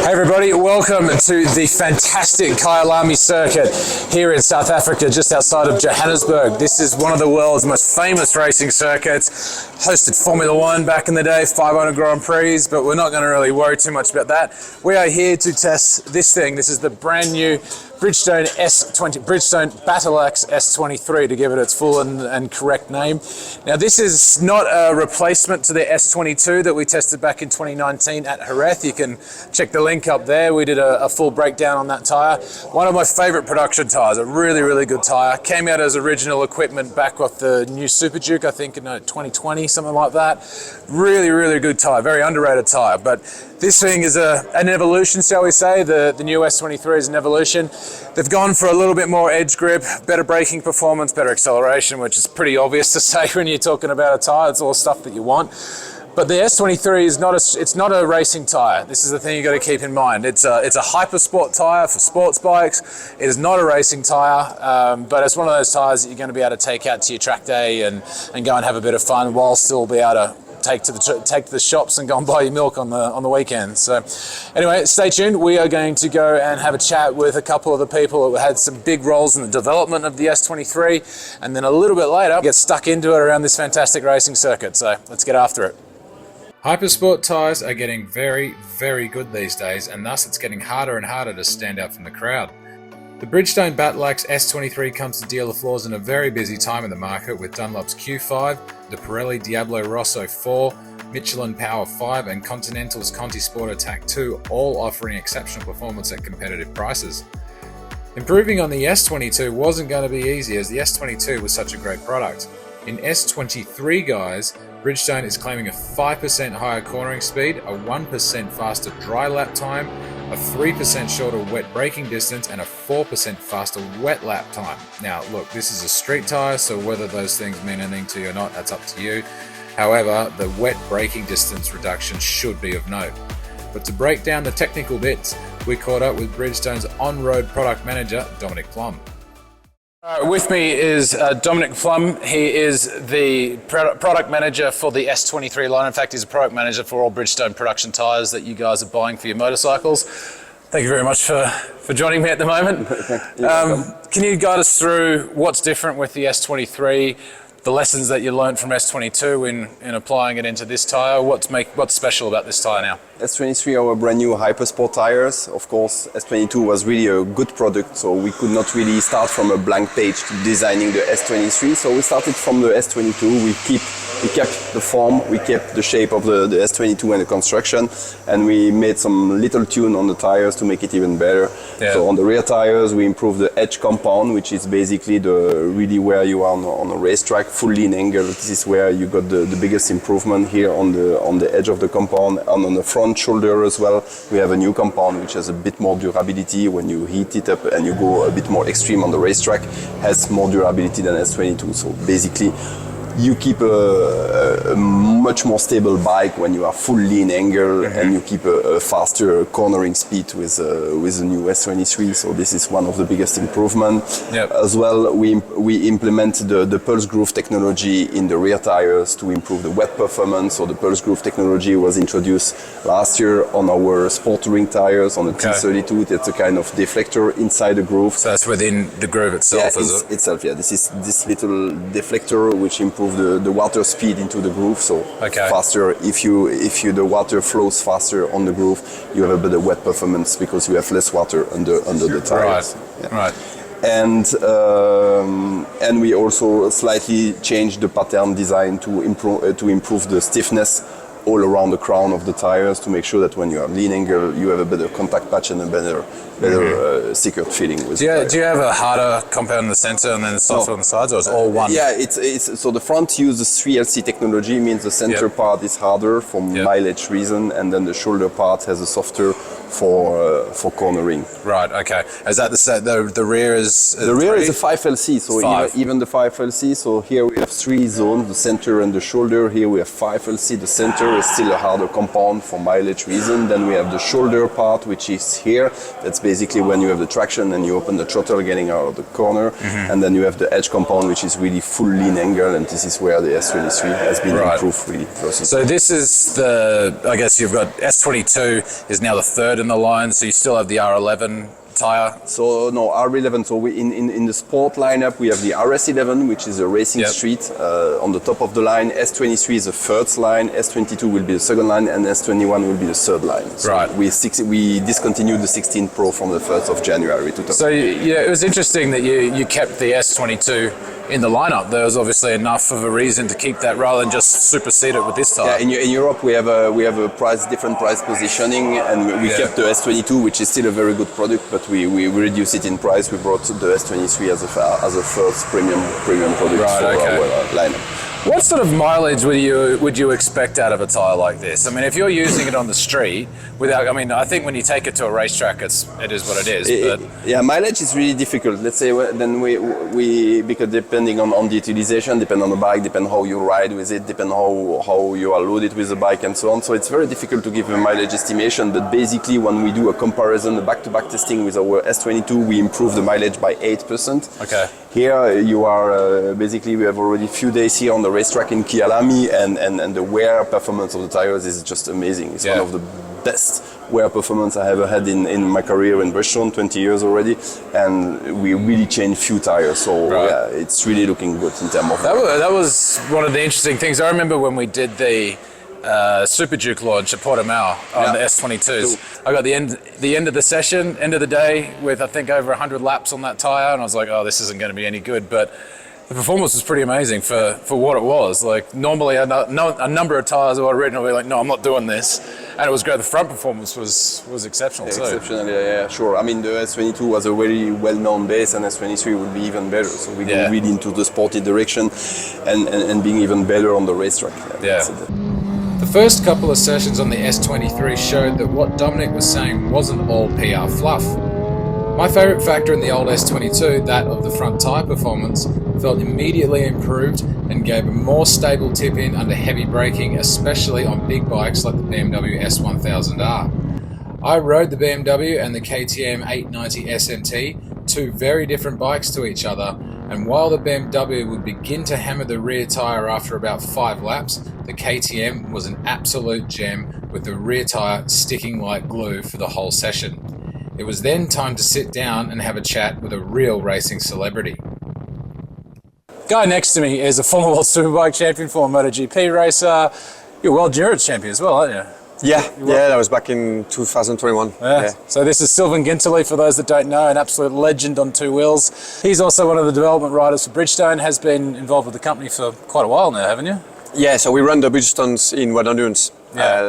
Hey everybody, welcome to the fantastic Kyalami circuit here in South Africa, just outside of Johannesburg. This is one of the world's most famous racing circuits. Hosted Formula One back in the day, 500 Grand Prix, but we're not going to really worry too much about that. We are here to test this thing. This is the brand new Bridgestone Battlax S23, to give it its full and correct name. Now, this is not a replacement to the S22 that we tested back in 2019 at Jerez. You can check the link up there. We did a full breakdown on that tyre. One of my favorite production tyres, a really, really good tyre. Came out as original equipment back with the new Super Duke, I think in 2020, something like that. Really, really good tyre, very underrated tyre. But this thing is an evolution, shall we say. The new S23 is an evolution. They've gone for a little bit more edge grip, better braking performance, better acceleration, which is pretty obvious to say when you're talking about a tyre. It's all stuff that you want. But the S23 is not a racing tyre. This is the thing you got to keep in mind. It's a hypersport tyre for sports bikes. It is not a racing tyre, but it's one of those tyres that you're going to be able to take out to your track day and go and have a bit of fun while still be able to take to the shops and go and buy your milk on the weekend. So anyway, stay tuned. We are going to go and have a chat with a couple of the people who had some big roles in the development of the S23, and then a little bit later get stuck into it around this fantastic racing circuit. So let's get after it. Hypersport tyres are getting very, very good these days, and thus it's getting harder and harder to stand out from the crowd. The Bridgestone Battlax S23 comes to deal the flaws in a very busy time in the market, with Dunlop's Q5, the Pirelli Diablo Rosso IV, Michelin Power 5 and Continental's ContiSportAttack 2 all offering exceptional performance at competitive prices. Improving on the S22 wasn't going to be easy, as the S22 was such a great product. In S23, guys, Bridgestone is claiming a 5% higher cornering speed, a 1% faster dry lap time, a 3% shorter wet braking distance, and a 4% faster wet lap time. Now, look, this is a street tyre, so whether those things mean anything to you or not, that's up to you. However, the wet braking distance reduction should be of note. But to break down the technical bits, we caught up with Bridgestone's on-road product manager, Dominic Plum. With me is Dominic Plum. He is the product manager for the S23 line. In fact, he's a product manager for all Bridgestone production tyres that you guys are buying for your motorcycles. Thank you very much for joining me at the moment. Can you guide us through what's different with the S23, the lessons that you learned from S22 in applying it into this tyre? What's special about this tyre now? S23 are our brand new hypersport tires. Of course, S22 was really a good product, so we could not really start from a blank page to designing the S23. So we started from the S22. We kept the form, we kept the shape of the S22 and the construction, and we made some little tune on the tires to make it even better. Yeah. So on the rear tires, we improved the edge compound, which is basically really where you are on a racetrack, full lean angle. This is where you got the biggest improvement here on the edge of the compound, and on the front shoulder as well. We have a new compound which has a bit more durability. When you heat it up and you go a bit more extreme on the racetrack, has more durability than S22. So basically, you keep a much more stable bike when you are full lean angle, and you keep a faster cornering speed with the new S23. So this is one of the biggest improvements. Yep. As well, we implemented the pulse groove technology in the rear tires to improve the wet performance. So the pulse groove technology was introduced last year on our sport touring tires on the T32. It's a kind of deflector inside the groove. So that's within the groove itself, yeah, is it? Itself, yeah. This is this little deflector which improves the water speed into the groove, so faster. If the water flows faster on the groove, you have a better wet performance because you have less water under the tires. Right. Yeah. Right. And we also slightly changed the pattern design to improve the stiffness all around the crown of the tires, to make sure that when you are lean angle, you have a better contact patch and a better secure feeling with. Do you have a harder compound in the center and then the softer on the sides, or is it all one? Yeah, it's so the front uses 3LC technology, means the center part is harder for mileage reason, and then the shoulder part has a softer for cornering. Right. Okay. Is that the rear is? The rear is a 5LC, so even the 5LC. So here we have 3 zones: the center and the shoulder. Here we have 5LC. The center is still a harder compound for mileage reason. Then we have the shoulder part, which is here. That's basically when you have the traction and you open the throttle getting out of the corner. And then you have the edge compound, which is really full lean angle, and this is where the S23 has been improved really. So this is I guess you've got S22 is now the third in the line, so you still have the R11 tire. So no, R11. So we in the sport lineup we have the RS11, which is a racing street on the top of the line. S23 is the first line. S22 will be the second line, and S21 will be the third line. So right. We discontinued the 16 Pro from the 1st of January 2000. So yeah, it was interesting that you kept the S22 in the lineup. There was obviously enough of a reason to keep that rather than just supersede it with this tire. Yeah, in Europe we have a different price positioning, and we kept the S22, which is still a very good product, but we reduced it in price. We brought the S23 as a first premium product for our lineup. What sort of mileage would you expect out of a tire like this? I mean, if you're using it on the street without, I mean, I think when you take it to a racetrack, it is what it is. Yeah, mileage is really difficult. Let's say then we because depending on the utilization, depend on the bike, depend how you ride with it, depend how you are loaded with the bike and so on. So it's very difficult to give a mileage estimation. But basically, when we do a comparison, the back-to-back testing with our S22, we improve the mileage by 8%. Okay. Here you are basically we have already a few days here on the racetrack in Kyalami, and the wear performance of the tires is just amazing. It's one of the best wear performance I ever had in my career in Bridgestone, 20 years already, and we really changed few tires. So yeah, it's really looking good in terms of that was one of the interesting things. I remember when we did the Super Duke launch at Portimao on the S22s. I got the end of the session, end of the day, with I think over 100 laps on that tire, and I was like, oh, this isn't going to be any good. But the performance was pretty amazing for what it was. Like normally a number of tires I'd ridden, I'd be like, no, I'm not doing this. And it was great. The front performance was exceptional too. Exceptional, yeah, sure. I mean, the S22 was a very well-known base, and S23 would be even better. So we go really into the sporty direction and being even better on the racetrack. The first couple of sessions on the S23 showed that what Dominic was saying wasn't all PR fluff. My favourite factor in the old S22, that of the front tyre performance, felt immediately improved and gave a more stable tip-in under heavy braking, especially on big bikes like the BMW S1000R. I rode the BMW and the KTM 890 SMT, two very different bikes to each other, and while the BMW would begin to hammer the rear tyre after about 5 laps, the KTM was an absolute gem with the rear tyre sticking like glue for the whole session. It was then time to sit down and have a chat with a real racing celebrity. Guy next to me is a former World Superbike champion, former MotoGP racer. You're a World Endurance champion as well, aren't you? Yeah, that was back in 2021. Yeah. So this is Sylvain Guintoli, for those that don't know, an absolute legend on two wheels. He's also one of the development riders for Bridgestone, has been involved with the company for quite a while now, haven't you? Yeah, so we run the Bridgestones in World Endurance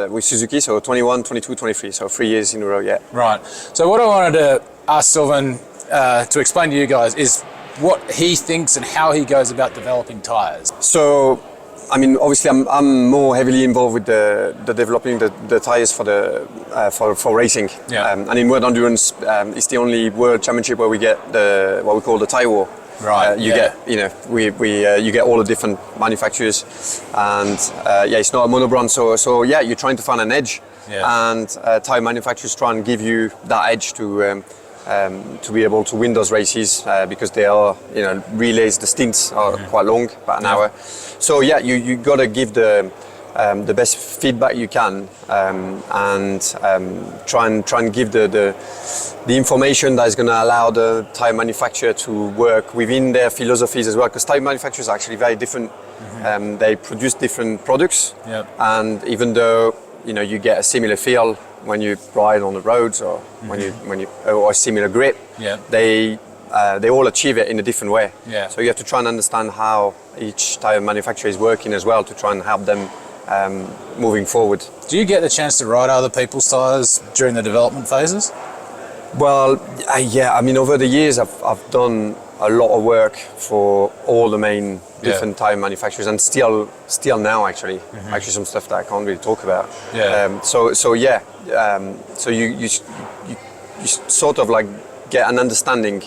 with Suzuki, so 21, 22, 23, so 3 years in a row, yeah. Right. So what I wanted to ask Sylvain to explain to you guys is what he thinks and how he goes about developing tyres. So, I mean, obviously, I'm more heavily involved with the developing the tires for racing. Yeah. And in World Endurance, it's the only World Championship where we get what we call the tire war. Right. You get you get all the different manufacturers, and it's not a monobrand. So you're trying to find an edge, and tire manufacturers try and give you that edge to be able to win those races because they are, relays, the stints are quite long, about an hour. So you got to give the best feedback you can and try and give the information that is going to allow the tire manufacturer to work within their philosophies as well, because tire manufacturers are actually very different. They produce different products, and even though you get a similar feel when you ride on the roads or when you or a similar grip, they all achieve it in a different way. So you have to try and understand how each tire manufacturer is working as well to try and help them moving forward. Do you get the chance to ride other people's tyres during the development phases? Well, I mean, over the years I've done a lot of work for all the main different tire manufacturers, and still now actually some stuff that I can't really talk about. So you sort of like get an understanding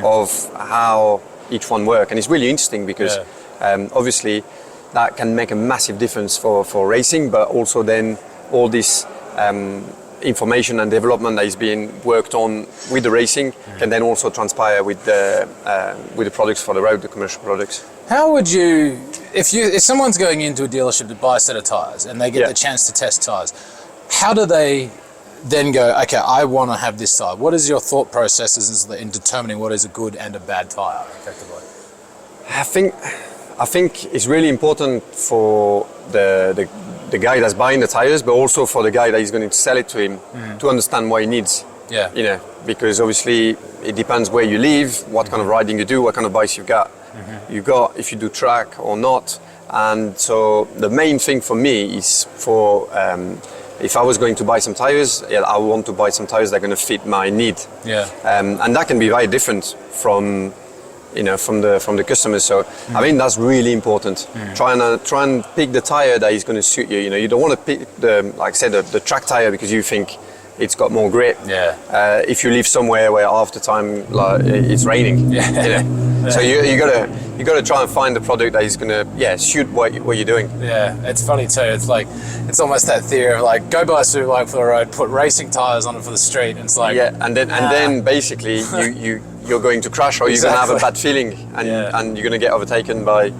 of how each one work, and it's really interesting because obviously that can make a massive difference for racing, but also then all this information and development that is being worked on with the racing can then also transpire with the products for the road, the commercial products. How would you, if someone's going into a dealership to buy a set of tyres and they get the chance to test tyres, how do they then go, okay, I want to have this tire? What is your thought processes in determining what is a good and a bad tire, effectively? I think it's really important for the guy that's buying the tires, but also for the guy that is going to sell it to him to understand what he needs. Yeah. You know, because obviously it depends where you live, what kind of riding you do, what kind of bikes you've got. If you do track or not. And so the main thing for me is for if I was going to buy some tires, I want to buy some tires that are going to fit my need. Yeah. And that can be very different from the customers. So I think that's really important. Try and pick the tire that is going to suit you. You know, you don't want to pick the track tire because you think it's got more grip. Yeah. If you live somewhere where half the time it's raining. Yeah. You know? Yeah. So you gotta try and find the product that is gonna suit what you're doing. Yeah, it's funny too. It's almost that theory of like, go buy a super bike for the road, put racing tires on it for the street, and it's like, and then basically you're going to crash, or you're gonna have a bad feeling, and you're gonna get overtaken by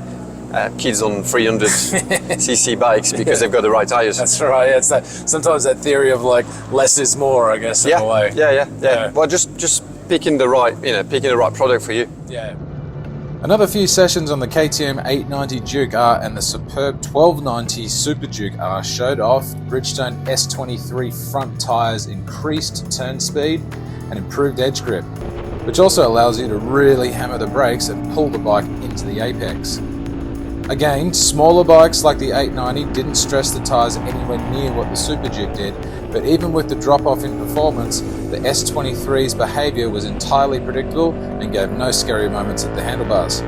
kids on 300 cc bikes because they've got the right tires. That's right. Yeah, it's that sometimes that theory of like less is more, I guess, in a way. Yeah. Well, just picking the right product for you. Yeah. Another few sessions on the KTM 890 Duke R and the superb 1290 Super Duke R showed off Bridgestone S23 front tyres, increased turn speed and improved edge grip, which also allows you to really hammer the brakes and pull the bike into the apex. Again, smaller bikes like the 890 didn't stress the tyres anywhere near what the Super Duke did, but even with the drop-off in performance, the S23's behaviour was entirely predictable and gave no scary moments at the handlebars.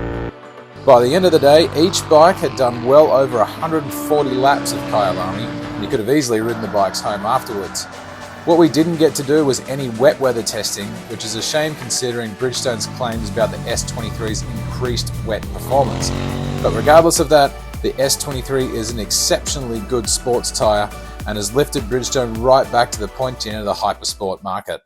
By the end of the day, each bike had done well over 140 laps of Kyalami, and you could have easily ridden the bikes home afterwards. What we didn't get to do was any wet weather testing, which is a shame considering Bridgestone's claims about the S23's increased wet performance. But regardless of that, the S23 is an exceptionally good sports tyre and has lifted Bridgestone right back to the pointy end of the hypersport market.